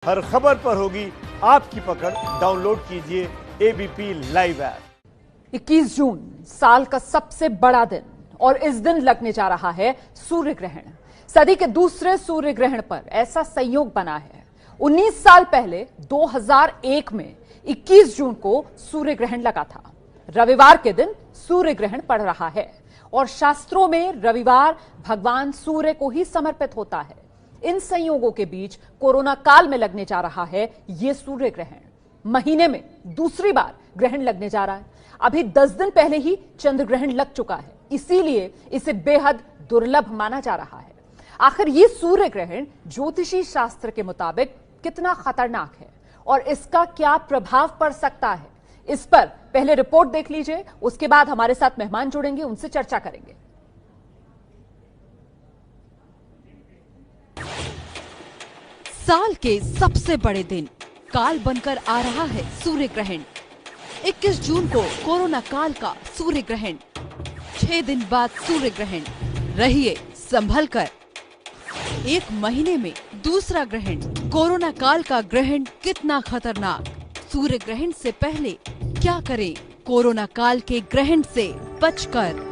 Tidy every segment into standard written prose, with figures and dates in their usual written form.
हर खबर पर होगी आपकी पकड़। डाउनलोड कीजिए एबीपी लाइव ऐप। 21 जून साल का सबसे बड़ा दिन और इस दिन लगने जा रहा है सूर्य ग्रहण। सदी के दूसरे सूर्य ग्रहण पर ऐसा संयोग बना है। 19 साल पहले 2001 में 21 जून को सूर्य ग्रहण लगा था। रविवार के दिन सूर्य ग्रहण पड़ रहा है और शास्त्रों में रविवार भगवान सूर्य को ही समर्पित होता है। इन संयोगों के बीच कोरोना काल में लगने जा रहा है यह सूर्य ग्रहण। महीने में दूसरी बार ग्रहण लगने जा रहा है। अभी 10 दिन पहले ही चंद्र ग्रहण लग चुका है, इसीलिए इसे बेहद दुर्लभ माना जा रहा है। आखिर ये सूर्य ग्रहण ज्योतिषी शास्त्र के मुताबिक कितना खतरनाक है और इसका क्या प्रभाव पड़ सकता है, इस पर पहले रिपोर्ट देख लीजिए, उसके बाद हमारे साथ मेहमान जुड़ेंगे, उनसे चर्चा करेंगे। साल के सबसे बड़े दिन काल बनकर आ रहा है सूर्य ग्रहण। 21 जून को कोरोना काल का सूर्य ग्रहण। 6 दिन बाद सूर्य ग्रहण। रहिए संभल कर। 1 महीने में दूसरा ग्रहण। कोरोना काल का ग्रहण कितना खतरनाक। सूर्य ग्रहण से पहले क्या करें कोरोना काल के ग्रहण से बचकर।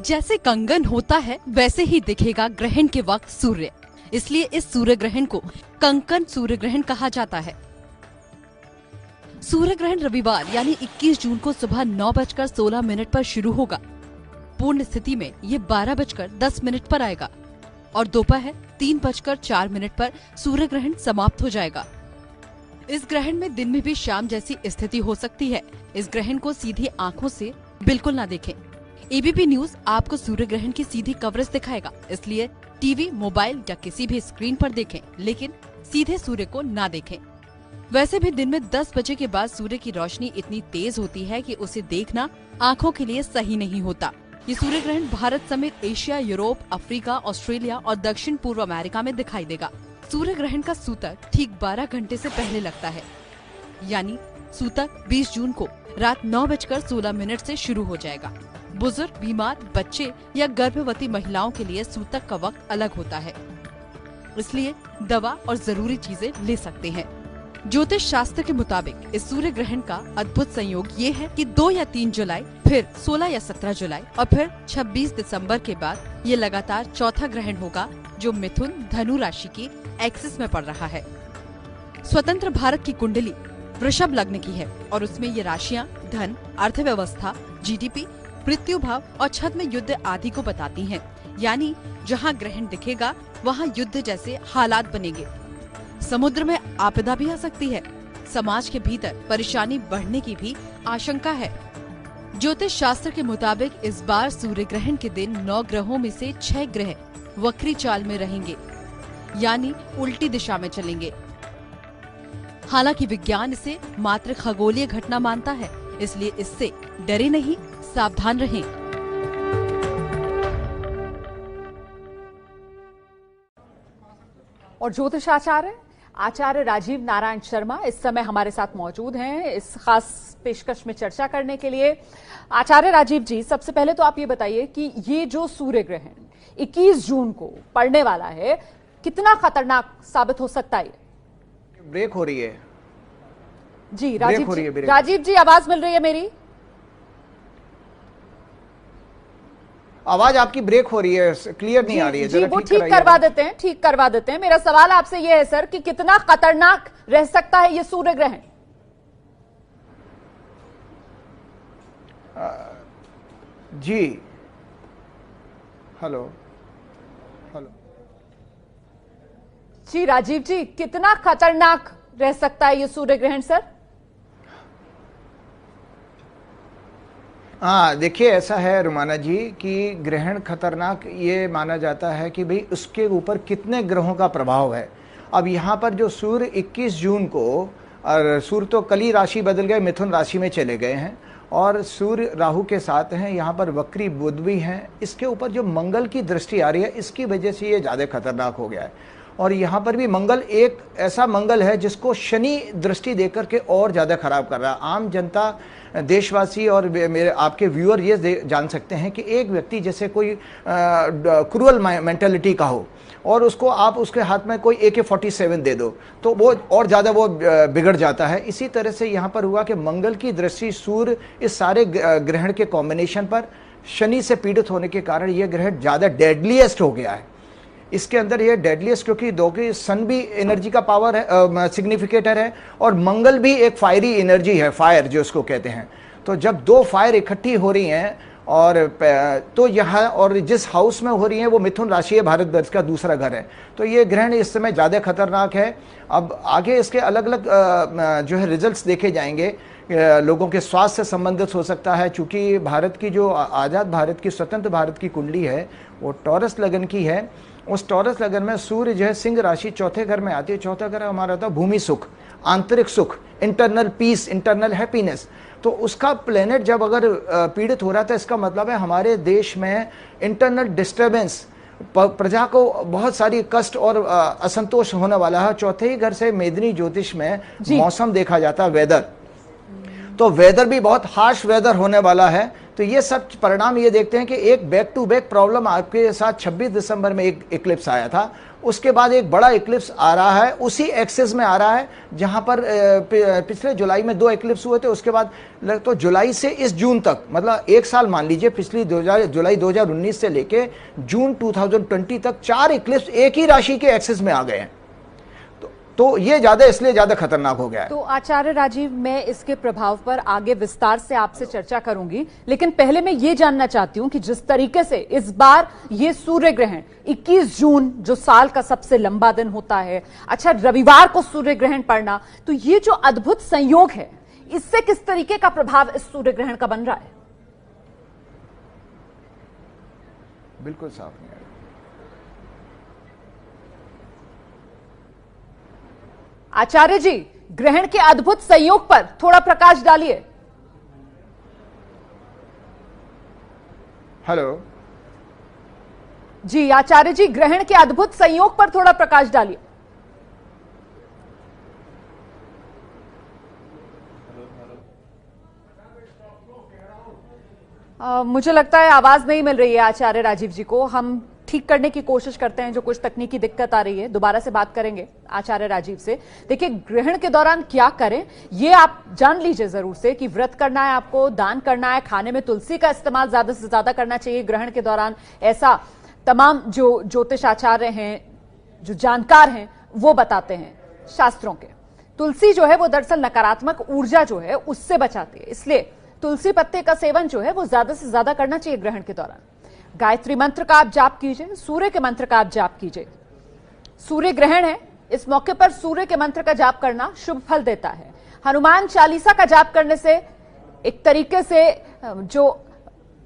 जैसे कंगन होता है वैसे ही दिखेगा ग्रहण के वक्त सूर्य, इसलिए इस सूर्य ग्रहण को कंकण सूर्य ग्रहण कहा जाता है। सूर्य ग्रहण रविवार यानी 21 जून को सुबह 9:16 पर शुरू होगा। पूर्ण स्थिति में ये 12:10 पर आएगा और दोपहर 3:04 पर सूर्य ग्रहण समाप्त हो जाएगा। इस ग्रहण में दिन में भी शाम जैसी स्थिति हो सकती है। इस ग्रहण को सीधी आंखों से बिल्कुल ना देखें। एबीपी न्यूज आपको सूर्य ग्रहण की सीधी कवरेज दिखाएगा, इसलिए टीवी, मोबाइल या किसी भी स्क्रीन पर देखें, लेकिन सीधे सूर्य को ना देखें। वैसे भी दिन में 10 बजे के बाद सूर्य की रोशनी इतनी तेज होती है कि उसे देखना आंखों के लिए सही नहीं होता। ये सूर्य ग्रहण भारत समेत एशिया, यूरोप, अफ्रीका, ऑस्ट्रेलिया और दक्षिण पूर्व अमेरिका में दिखाई देगा। सूर्य ग्रहण का सूतक ठीक 12 घंटे से पहले लगता है, यानी सूतक 20 जून को रात 9:16 से शुरू हो जाएगा। बुजुर्ग, बीमार, बच्चे या गर्भवती महिलाओं के लिए सूतक का वक्त अलग होता है, इसलिए दवा और जरूरी चीजें ले सकते हैं। ज्योतिष शास्त्र के मुताबिक इस सूर्य ग्रहण का अद्भुत संयोग ये है कि 2 या 3 जुलाई, फिर 16 या 17 जुलाई और फिर 26 दिसंबर के बाद ये लगातार चौथा ग्रहण होगा जो मिथुन धनु राशि की एक्सिस में पड़ रहा है। स्वतंत्र भारत की कुंडली वृषभ लग्न की है और उसमें ये राशियां धन, अर्थव्यवस्था, जीडीपी, मृत्यु भाव और छद्म युद्ध आदि को बताती हैं। यानी जहां ग्रहण दिखेगा वहां युद्ध जैसे हालात बनेंगे। समुद्र में आपदा भी आ सकती है। समाज के भीतर परेशानी बढ़ने की भी आशंका है। ज्योतिष शास्त्र के मुताबिक इस बार सूर्य ग्रहण के दिन 9 ग्रहों में से 6 ग्रह वक्री चाल में रहेंगे, यानी उल्टी दिशा में चलेंगे। हालांकि विज्ञान इसे मात्र खगोलीय घटना मानता है, इसलिए इससे डरे नहीं, सावधान रहें। और ज्योतिष आचार्य राजीव नारायण शर्मा इस समय हमारे साथ मौजूद हैं इस खास पेशकश में चर्चा करने के लिए। आचार्य राजीव जी, सबसे पहले तो आप ये बताइए कि ये जो सूर्य ग्रहण 21 जून को पड़ने वाला है, कितना खतरनाक साबित हो सकता है? ब्रेक हो रही है जी राजीव जी, आवाज मिल रही है मेरी? आवाज आपकी ब्रेक हो रही है, क्लियर नहीं आ रही है। जी, वो ठीक करवा देते हैं। मेरा सवाल आपसे ये है सर कि कितना खतरनाक रह सकता है ये सूर्य ग्रहण? जी, हेलो जी राजीव जी, कितना खतरनाक रह सकता है ये सूर्य ग्रहण सर? हाँ, देखिए ऐसा है रुमाना जी कि ग्रहण खतरनाक ये माना जाता है कि भाई उसके ऊपर कितने ग्रहों का प्रभाव है। अब यहाँ पर जो सूर्य 21 जून को, और सूर्य तो कल ही राशि बदल गए, मिथुन राशि में चले गए हैं और सूर्य राहु के साथ हैं। यहाँ पर वक्री बुध भी हैं। इसके ऊपर जो मंगल की दृष्टि आ रही है, इसकी वजह से ये ज़्यादा खतरनाक हो गया है। और यहाँ पर भी मंगल एक ऐसा मंगल है जिसको शनि दृष्टि देकर के और ज़्यादा खराब कर रहा है। आम जनता, देशवासी और मेरे आपके व्यूअर ये जान सकते हैं कि एक व्यक्ति जैसे कोई क्रूअल मेंटालिटी का हो और उसको आप उसके हाथ में कोई AK-47 दे दो तो वो और ज़्यादा वो बिगड़ जाता है। इसी तरह से यहाँ पर हुआ कि मंगल की दृष्टि सूर्य इस सारे ग्रहण के कॉम्बिनेशन पर शनि से पीड़ित होने के कारण यह ग्रहण ज़्यादा डेडलीएस्ट हो गया है। इसके अंदर ये डेडलीएस्ट क्योंकि दो की सन भी एनर्जी का पावर है, सिग्निफिकेटर है, और मंगल भी एक फायरी एनर्जी है, फायर जो उसको कहते हैं। तो जब दो फायर इकट्ठी हो रही हैं और तो यहाँ और जिस हाउस में हो रही है वो मिथुन राशि है, भारतवर्ष का दूसरा घर है, तो ये ग्रहण इस समय ज़्यादा खतरनाक है। अब आगे इसके अलग अलग जो है रिजल्ट्स देखे जाएंगे, लोगों के स्वास्थ्य से संबंधित हो सकता है, चूँकि भारत की जो आज़ाद भारत की, स्वतंत्र भारत की कुंडली है वो टॉरस लगन की है। उस टॉरस लगन में सूर्य जो है सिंह राशि चौथे घर में आती है। चौथा घर हमारा होता है भूमि सुख, आंतरिक सुख, इंटरनल पीस, इंटरनल हैप्पीनेस। तो उसका प्लेनेट जब अगर पीड़ित हो रहा था, इसका मतलब है हमारे देश में इंटरनल डिस्टर्बेंस, प्रजा को बहुत सारी कष्ट और असंतोष होने वाला है। चौथे ही घर से मेदिनी ज्योतिष में मौसम देखा जाता है, वेदर, तो वेदर भी बहुत हार्श वेदर होने वाला है। तो ये सब परिणाम ये देखते हैं कि एक बैक टू बैक प्रॉब्लम आपके साथ 26 दिसंबर में एक इक्लिप्स आया था, उसके बाद एक बड़ा इक्लिप्स आ रहा है, उसी एक्सिस में आ रहा है जहां पर पिछले जुलाई में 2 इक्लिप्स हुए थे। उसके बाद तो जुलाई से इस जून तक, मतलब एक साल मान लीजिए, पिछली जुलाई 2019 से लेके जून 2020 तक 4 इक्लिप्स एक ही राशि के एक्सिस में आ गए हैं। तो ये इसलिए ज्यादा खतरनाक हो गया है। तो आचार्य राजीव, मैं इसके प्रभाव पर आगे विस्तार से आपसे चर्चा करूंगी, लेकिन पहले मैं ये जानना चाहती हूं कि जिस तरीके से इस बार ये सूर्य ग्रहण 21 जून जो साल का सबसे लंबा दिन होता है, अच्छा रविवार को सूर्य ग्रहण पड़ना, तो ये जो अद्भुत संयोग है, इससे किस तरीके का प्रभाव इस सूर्य ग्रहण का बन रहा है? बिल्कुल साफ नहीं। आचार्य जी, ग्रहण के अद्भुत संयोग पर थोड़ा प्रकाश डालिए। हेलो जी आचार्य जी, ग्रहण के अद्भुत संयोग पर थोड़ा प्रकाश डालिए। मुझे लगता है आवाज नहीं मिल रही है आचार्य राजीव जी को। हम ठीक करने की कोशिश करते हैं, जो कुछ तकनीकी दिक्कत आ रही है, दोबारा से बात करेंगे आचार्य राजीव से। देखिए, ग्रहण के दौरान क्या करें ये आप जान लीजिए जरूर से, कि व्रत करना है आपको, दान करना है, खाने में तुलसी का इस्तेमाल ज्यादा से ज्यादा करना चाहिए ग्रहण के दौरान। ऐसा तमाम जो ज्योतिष आचार्य हैं, जो जानकार हैं, वो बताते हैं शास्त्रों के। तुलसी जो है वो दरअसल नकारात्मक ऊर्जा जो है उससे बचाती है, इसलिए तुलसी पत्ते का सेवन जो है वो ज्यादा से ज्यादा करना चाहिए ग्रहण के दौरान। गायत्री मंत्र का आप जाप कीजिए, सूर्य के मंत्र का आप जाप कीजिए। सूर्य ग्रहण है, इस मौके पर सूर्य के मंत्र का जाप करना शुभ फल देता है। हनुमान चालीसा का जाप करने से एक तरीके से जो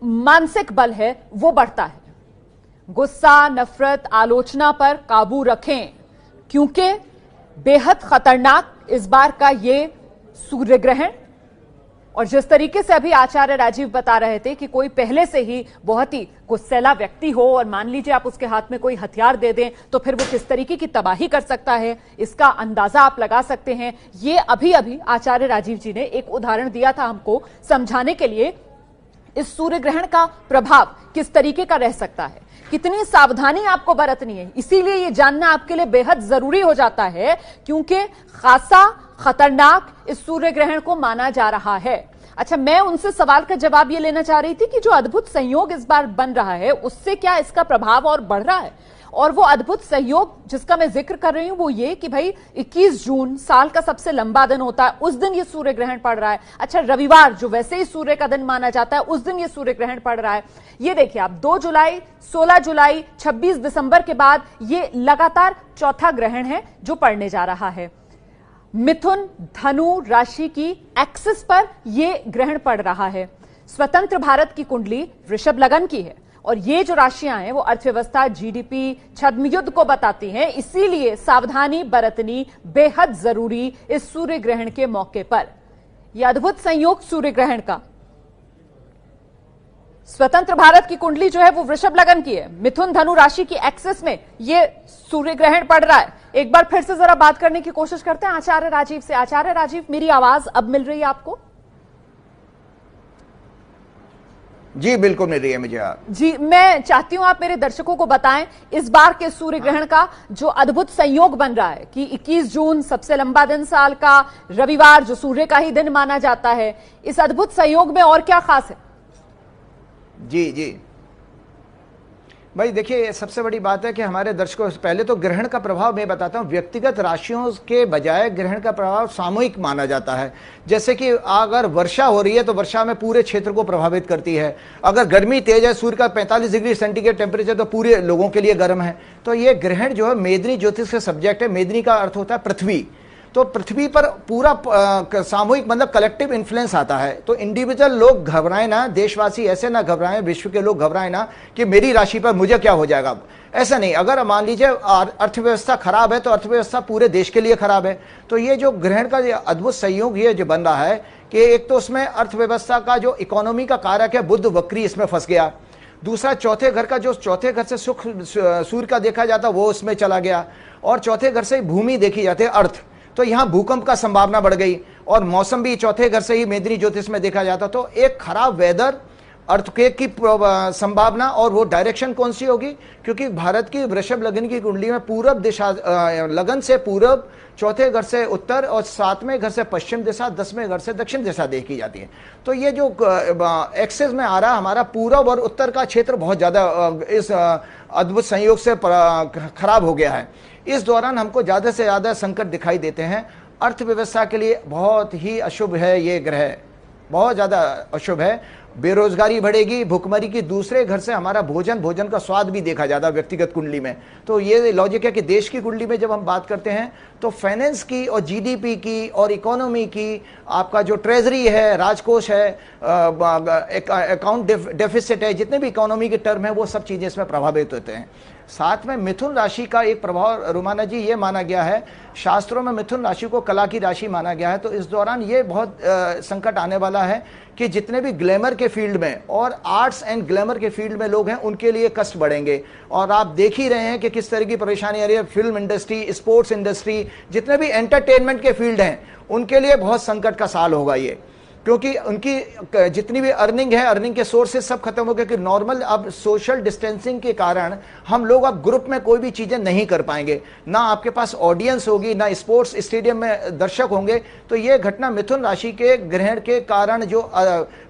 मानसिक बल है वो बढ़ता है। गुस्सा, नफरत, आलोचना पर काबू रखें, क्योंकि बेहद खतरनाक इस बार का ये सूर्य ग्रहण। और जिस तरीके से अभी आचार्य राजीव बता रहे थे कि कोई पहले से ही बहुत ही गुस्सैला व्यक्ति हो और मान लीजिए आप उसके हाथ में कोई हथियार दे दें तो फिर वो किस तरीके की तबाही कर सकता है, इसका अंदाजा आप लगा सकते हैं। ये अभी अभी आचार्य राजीव जी ने एक उदाहरण दिया था हमको समझाने के लिए, इस सूर्य ग्रहण का प्रभाव किस तरीके का रह सकता है, कितनी सावधानी आपको बरतनी है। इसीलिए ये जानना आपके लिए बेहद जरूरी हो जाता है, क्योंकि खासा खतरनाक इस सूर्य ग्रहण को माना जा रहा है। अच्छा, मैं उनसे सवाल का जवाब ये लेना चाह रही थी कि जो अद्भुत संयोग इस बार बन रहा है उससे क्या इसका प्रभाव और बढ़ रहा है। और वो अद्भुत सहयोग जिसका मैं जिक्र कर रही हूं वो ये कि भाई 21 जून साल का सबसे लंबा दिन होता है, उस दिन ये सूर्य ग्रहण पड़ रहा है। अच्छा, रविवार जो वैसे ही सूर्य का दिन माना जाता है, उस दिन ये सूर्य ग्रहण पड़ रहा है। ये देखिए आप, 2 जुलाई, 16 जुलाई, 26 दिसंबर के बाद ये लगातार चौथा ग्रहण है जो पड़ने जा रहा है। मिथुन धनु राशि की एक्सिस पर यह ग्रहण पड़ रहा है। स्वतंत्र भारत की कुंडली वृषभ लगन की है और ये जो राशियां हैं वो अर्थव्यवस्था, जीडीपी, छद्मयुद्ध को बताती हैं। इसीलिए सावधानी बरतनी बेहद जरूरी इस सूर्य ग्रहण के मौके पर। यह अद्भुत संयोग सूर्य ग्रहण का स्वतंत्र भारत की कुंडली जो है वो वृषभ लगन की है, मिथुन धनु राशि की एक्सेस में ये सूर्य ग्रहण पड़ रहा है। एक बार फिर से जरा बात करने की कोशिश करते हैं आचार्य राजीव से। आचार्य राजीव, मेरी आवाज अब मिल रही है आपको? जी बिल्कुल मिल रही है मुझे। जी, मैं चाहती हूं आप मेरे दर्शकों को बताएं इस बार के सूर्य ग्रहण का जो अद्भुत संयोग बन रहा है कि 21 जून सबसे लंबा दिन साल का, रविवार जो सूर्य का ही दिन माना जाता है, इस अद्भुत संयोग में और क्या खास है? जी जी भाई देखिए, सबसे बड़ी बात है कि हमारे दर्शकों, पहले तो ग्रहण का प्रभाव मैं बताता हूँ। व्यक्तिगत राशियों के बजाय ग्रहण का प्रभाव सामूहिक माना जाता है। जैसे कि अगर वर्षा हो रही है तो वर्षा में पूरे क्षेत्र को प्रभावित करती है। अगर गर्मी तेज है, सूर्य का 45 डिग्री सेंटीग्रेड टेम्परेचर, तो पूरे लोगों के लिए गर्म है। तो ये ग्रहण जो है मेदिनी ज्योतिष का सब्जेक्ट है। मेदिनी का अर्थ होता है पृथ्वी। तो पृथ्वी पर पूरा सामूहिक मतलब कलेक्टिव इन्फ्लुएंस आता है। तो इंडिविजुअल लोग घबराएं ना, देशवासी ऐसे ना घबराएं, विश्व के लोग घबराएं ना कि मेरी राशि पर मुझे क्या हो जाएगा। ऐसा नहीं। अगर मान लीजिए अर्थव्यवस्था खराब है तो अर्थव्यवस्था पूरे देश के लिए खराब है। तो ये जो ग्रहण का अद्भुत संयोग ये जो बन रहा है कि एक तो उसमें अर्थव्यवस्था का जो इकोनॉमी का कारक है बुध वक्री इसमें फंस गया। दूसरा, चौथे घर का जो चौथे घर से सुख सूर्य का देखा जाता वो उसमें चला गया। और चौथे घर से भूमि देखी जाती है, अर्थ। तो यहां भूकंप का संभावना बढ़ गई। और मौसम भी चौथे घर से ही मेदिनी ज्योतिष में देखा जाता। तो एक खराब वेदर, अर्थक्वेक की संभावना। और वो डायरेक्शन कौन सी होगी? क्योंकि भारत की वृषभ लगन की कुंडली में पूरब दिशा, लगन से पूरब, चौथे घर से उत्तर और 7वें घर से पश्चिम दिशा, 10वें घर से दक्षिण दिशा देखी जाती है। तो ये जो एक्सेस में आ रहा हमारा पूरब और उत्तर का क्षेत्र बहुत ज्यादा इस अद्भुत संयोग से खराब हो गया है। इस दौरान हमको ज्यादा से ज्यादा संकट दिखाई देते हैं। अर्थव्यवस्था के लिए बहुत ही अशुभ है ये ग्रह, बहुत ज्यादा अशुभ है। बेरोजगारी बढ़ेगी, भुखमरी की। दूसरे घर से हमारा भोजन का स्वाद भी देखा जाता है व्यक्तिगत कुंडली में। तो ये लॉजिक है कि देश की कुंडली में जब हम बात करते हैं तो फाइनेंस की और जीडीपी की और इकोनॉमी की, आपका जो ट्रेजरी है, राजकोष है, अकाउंट डेफिसिट है, जितने भी इकोनॉमी के टर्म है वो सब चीजें इसमें प्रभावित होते हैं। साथ में मिथुन राशि का एक प्रभाव रुमाना जी ये माना गया है, शास्त्रों में मिथुन राशि को कला की राशि माना गया है। तो इस दौरान ये बहुत संकट आने वाला है कि जितने भी ग्लैमर के फील्ड में और आर्ट्स एंड ग्लैमर के फील्ड में लोग हैं उनके लिए कष्ट बढ़ेंगे। और आप देख ही रहे हैं कि किस तरह की परेशानी आ रही है। फिल्म इंडस्ट्री, स्पोर्ट्स इंडस्ट्री, जितने भी एंटरटेनमेंट के फील्ड हैं उनके लिए बहुत संकट का साल होगा ये। क्योंकि उनकी जितनी भी अर्निंग है, अर्निंग के सोर्सेस सब खत्म हो गए। कि नॉर्मल अब सोशल डिस्टेंसिंग के कारण हम लोग अब ग्रुप में कोई भी चीजें नहीं कर पाएंगे, ना आपके पास ऑडियंस होगी, ना स्पोर्ट्स स्टेडियम में दर्शक होंगे। तो ये घटना मिथुन राशि के ग्रहण के कारण जो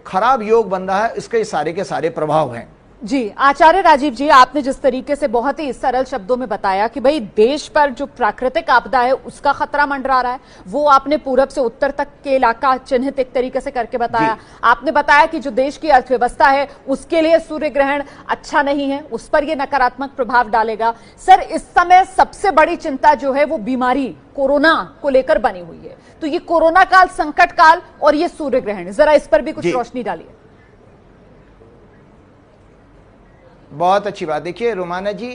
खराब योग बन रहा है, इसके सारे के सारे प्रभाव हैं। जी, आचार्य राजीव जी, आपने जिस तरीके से बहुत ही सरल शब्दों में बताया कि भाई देश पर जो प्राकृतिक आपदा है उसका खतरा मंडरा रहा है, वो आपने पूरब से उत्तर तक के इलाका चिन्हित एक तरीके से करके बताया। आपने बताया कि जो देश की अर्थव्यवस्था है उसके लिए सूर्य ग्रहण अच्छा नहीं है, उस पर यह नकारात्मक प्रभाव डालेगा। सर, इस समय सबसे बड़ी चिंता जो है वो बीमारी कोरोना को लेकर बनी हुई है। तो ये कोरोना काल, संकट काल और ये सूर्य ग्रहण, जरा इस पर भी कुछ रोशनी डालिए। बहुत अच्छी बात। देखिए रोमाना जी,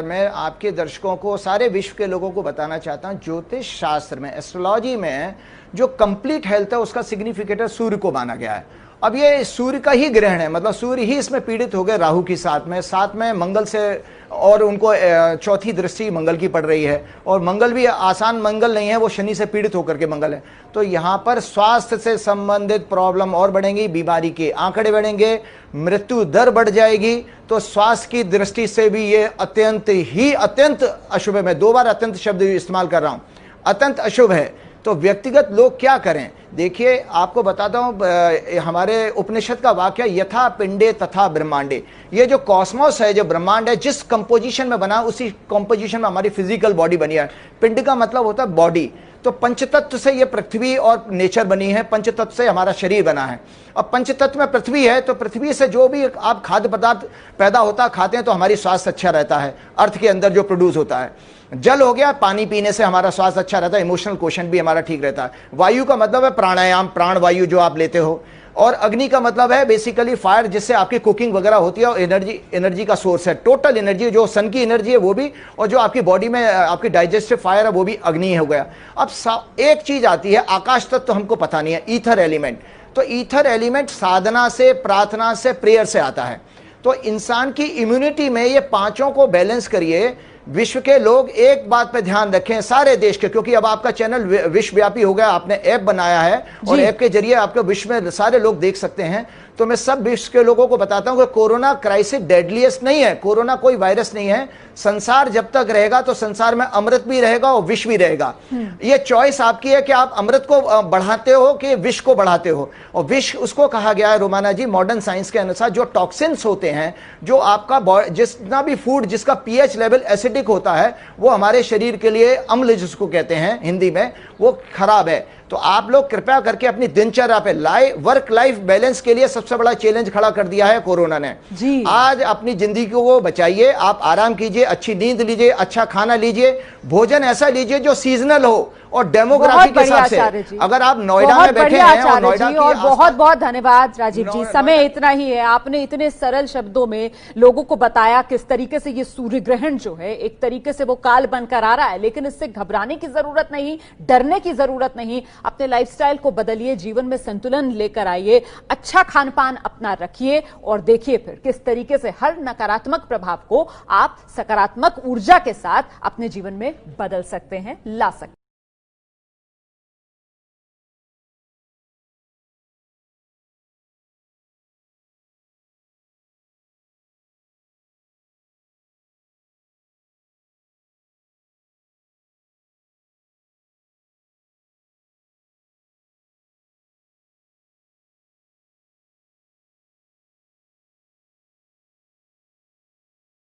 मैं आपके दर्शकों को, सारे विश्व के लोगों को बताना चाहता हूं, ज्योतिष शास्त्र में, एस्ट्रोलॉजी में जो कंप्लीट हेल्थ है उसका सिग्निफिकेटर सूर्य को माना गया है। अब ये सूर्य का ही ग्रहण है, मतलब सूर्य ही इसमें पीड़ित हो गए राहु की साथ में मंगल से, और उनको चौथी दृष्टि मंगल की पड़ रही है। और मंगल भी आसान मंगल नहीं है, वो शनि से पीड़ित होकर के मंगल है। तो यहाँ पर स्वास्थ्य से संबंधित प्रॉब्लम और बढ़ेंगी, बीमारी के आंकड़े बढ़ेंगे, मृत्यु दर बढ़ जाएगी। तो स्वास्थ्य की दृष्टि से भी ये अत्यंत अशुभ है। मैं 2 बार अत्यंत शब्द इस्तेमाल कर रहा हूं, अत्यंत अशुभ है। तो व्यक्तिगत लोग क्या करें? देखिए आपको बताता हूं, हमारे उपनिषद का वाक्य, यथा पिंडे तथा ब्रह्मांडे। ये जो कॉस्मोस है, जो ब्रह्मांड है, जिस कंपोजिशन में बना उसी कंपोजिशन में हमारी फिजिकल बॉडी बनी है। पिंड का मतलब होता है बॉडी। तो पंचतत्व से ये पृथ्वी और नेचर बनी है, पंचतत्व से हमारा शरीर बना है। अब पंचतत्व में पृथ्वी है, तो पृथ्वी से जो भी आप खाद्य पदार्थ पैदा होता खाते हैं तो हमारी स्वास्थ्य अच्छा रहता है। अर्थ के अंदर जो प्रोड्यूस होता है, जल हो गया, पानी पीने से हमारा स्वास्थ्य अच्छा रहता है, इमोशनल क्वेश्चन भी हमारा ठीक रहता है। वायु का मतलब है प्राणायाम, प्राण वायु जो आप लेते हो। और अग्नि का मतलब है बेसिकली फायर, जिससे आपकी कुकिंग वगैरह होती है। और एनर्जी का सोर्स है, टोटल एनर्जी, जो सन की एनर्जी है वो भी, और जो आपकी बॉडी में आपकी डाइजेस्टिव फायर है वो भी अग्नि हो गया। अब एक चीज आती है, आकाश तत्व तो हमको पता नहीं है, ईथर एलिमेंट। तो ईथर एलिमेंट साधना से, प्रार्थना से, प्रेयर से आता है। तो इंसान की इम्यूनिटी में ये पांचों को बैलेंस करिए। विश्व के लोग एक बात पे ध्यान रखें, सारे देश के, क्योंकि अब आपका चैनल विश्वव्यापी हो गया, आपने ऐप बनाया है और ऐप के जरिए आपके विश्व में सारे लोग देख सकते हैं। तो मैं सब विश्व के लोगों को बताता हूं कि कोरोना क्राइसिस डेडलीस्ट नहीं है, कोरोना कोई वायरस नहीं है। संसार जब तक रहेगा तो संसार में अमृत भी रहेगा और विष भी रहेगा। ये चॉइस आपकी है कि आप अमृत को बढ़ाते हो कि विष को बढ़ाते हो। और विष उसको कहा गया है रोमाना जी, मॉडर्न साइंस के अनुसार जो टॉक्सिन्स होते हैं, जो आपका जितना भी फूड जिसका पीएच लेवल एसिडिक होता है, वो हमारे शरीर के लिए अम्ल जिसको कहते हैं हिंदी में, वो खराब है। तो आप लोग कृपया करके अपनी दिनचर्या पे वर्क लाइफ बैलेंस के लिए सबसे बड़ा चैलेंज खड़ा कर दिया है कोरोना ने जी। आज अपनी जिंदगी को बचाइए, आप आराम कीजिए, अच्छी नींद लीजिए, अच्छा खाना लीजिए, भोजन ऐसा लीजिए जो सीजनल हो और डेमोग्राफी के हिसाब से। अगर आप नोएडा में बैठे हैं और नोएडा की और बहुत बहुत धन्यवाद राजीव जी, समय इतना ही है। आपने इतने सरल शब्दों में लोगों को बताया किस तरीके से ये सूर्य ग्रहण जो है एक तरीके से वो काल बनकर आ रहा है, लेकिन इससे घबराने की जरूरत नहीं, डरने की जरूरत नहीं। अपने लाइफस्टाइल को बदलिए, जीवन में संतुलन लेकर आइए, अच्छा खान पान अपना रखिए और देखिए फिर किस तरीके से हर नकारात्मक प्रभाव को आप सकारात्मक ऊर्जा के साथ अपने जीवन में बदल सकते हैं, ला सकते हैं।